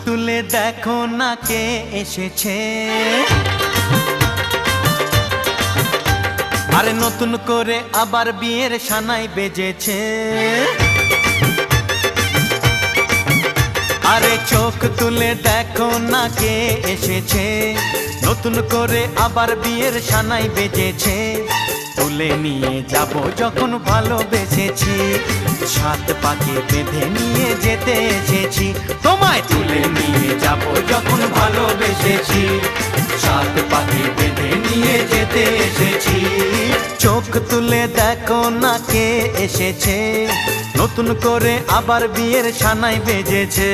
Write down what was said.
তুলে দেখো না কে এসেছে, আরে নতুন করে আবার বিয়ের সানাই বেজেছে। আরে চোখ তুলে দেখো না কে এসেছে, নতুন করে আবার বিয়ের সানাই বেজেছে। তুলে নিয়ে যাব যখন ভালোবেসেছি, সাত পাকে বেঁধে নিয়ে যেতে এসেছি। তোমায় তুলে নিয়ে যাব যখন ভালোবেসেছি, সাত পাকে বেঁধে নিয়ে যেতে এসেছি। চোখ তুলে দেখো না কে এসেছে, নতুন করে আবার বিয়ের সানাই বেজেছে।